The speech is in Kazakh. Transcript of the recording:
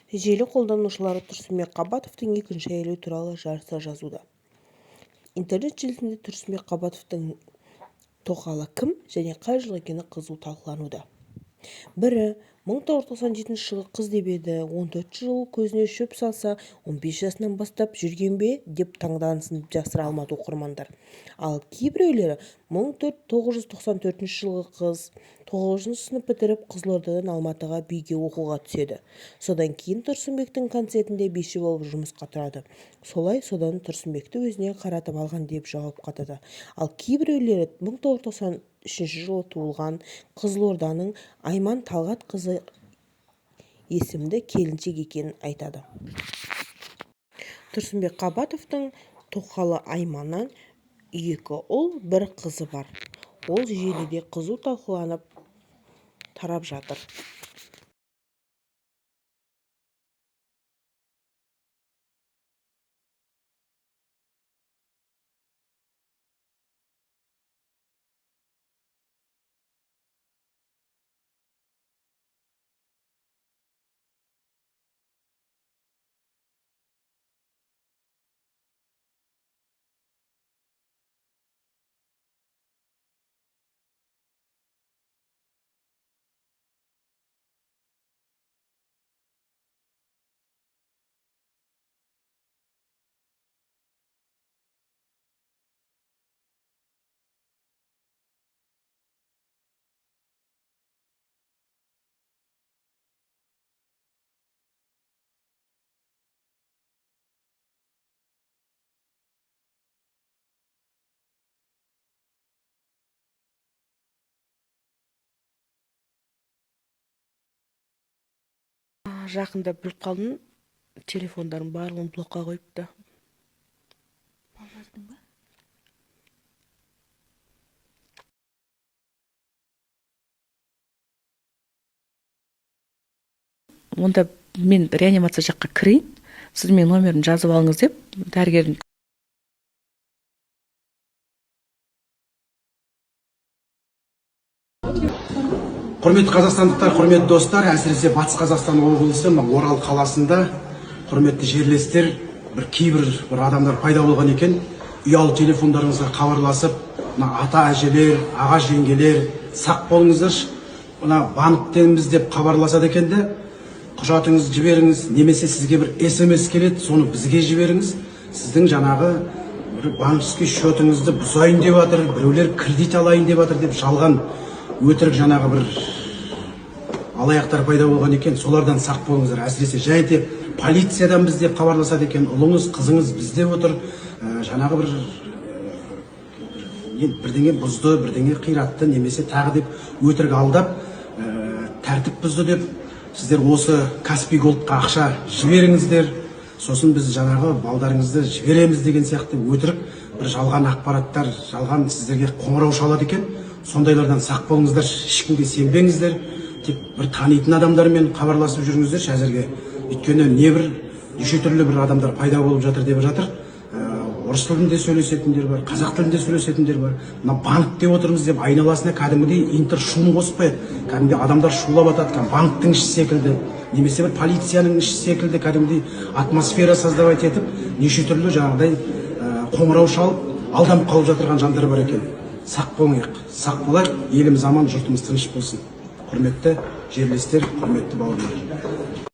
Желі қолданушылары Тұрсынбек Қабатовтың екінші әйелі туралы жарыса жазуда. Интернет желісінде Тұрсынбек Қабатовтың тоқалы кім және қай жылғы екені қызу талқылануда. Бірі 1997 жылы қыз деп еді, 14 жыл көзіне шөп салса, 15 жасынан бастап жүрген бе деп таңданысын жасыра алмады оқырмандар. Ал кейбіреулері 1994 жылғы қыз 9 сынып бітіріп Қызылордадан Алматыға биге оқуға түседі. Содан кейін Тұрсынбектің концертінде биші болып жұмысқа тұрады. Содан Тұрсынбекті өзіне қаратып алған деп жауап қатады. Ал кейбіреулері 1993 жылы туылған Қызылорданың Айман Талғат қызы есімді келіншек екенін айтады. Тұрсынбек Қабатовтың тоқалы Айманнан 2 ұл, 1 қызы бар. Ол желіде қызу талқыланып тарап жатыр. Жақында біліп қалдым, телефондарын барлығын блокқа қойыпты. Онда мен реанимация жаққа кірейін, сіз менің номерімді жазып алыңыз деп дәрігердің. Құрметті қазақстандықтар, құрметті достар, әсіресе Батыс Қазақстан облысы Орал қаласында құрметті жерлестер, кейбір адамдар пайда болған екен. Ұялы телефондарыңызға хабарласып, ата әжелер, аға жеңгелер, сақ болыңыздаршы, банктенбіз деп хабарласады екен де, құжатыңызды жіберіңіз, немесе сізге бір SMS келеді, соны бізге жіберіңіз. Сіздің жаңағы банковский счетыңызды бұзайын деп жатыр, біреулер кредит алайын деп жатыр деп жалған өтірік жаңағы бір алаяқтар пайда болған екен. Солардан сақ болыңыздар. Әсіресе жайте полициядан біз деп хабарласады екен. Ұлыңыз, қызыңыз бізде отыр. Жаңағы бірдеңе бұзды, бірдеңе қиратты, немесе тағы деп өтірік алдап, тәртіп бұзды деп сіздер осы Каспий Голдқа ақша жіберіңіздер. Сосын біз жаңағы балдарыңызды жібереміз деген сияқты өтірік бір жалған ақпараттар, жалған сіздерге қоңырау шалады екен. Сондайлардан сақ болыңыздар, ешкімге сенбеңіздер. Тек бір танитын адамдармен хабарласып жүріңіздер әзірге. Өйткені неше түрлі бір адамдар пайда болып жатыр деп жатыр. Орыс тілінде сөйлесетіндер бар, қазақ тілінде сөйлесетіндер бар. Банк деп отырмыз деп айналасына кәдімгідей интершум қосып қояды. Кәдімгі адамдар шулап атады, банктың іші секілді, немесе бір полицияның іші секілді кәдімгідей атмосфера создавать етіп, неше түрлі жаңағыдай қоңырау шалып, алданып қалып жатырған жандар бар екен. Сақ болайық, сақ болайық, еліміз аман, жұртымыз тыныш болсын. Құрметті жерлестер, құрметті бауырлар.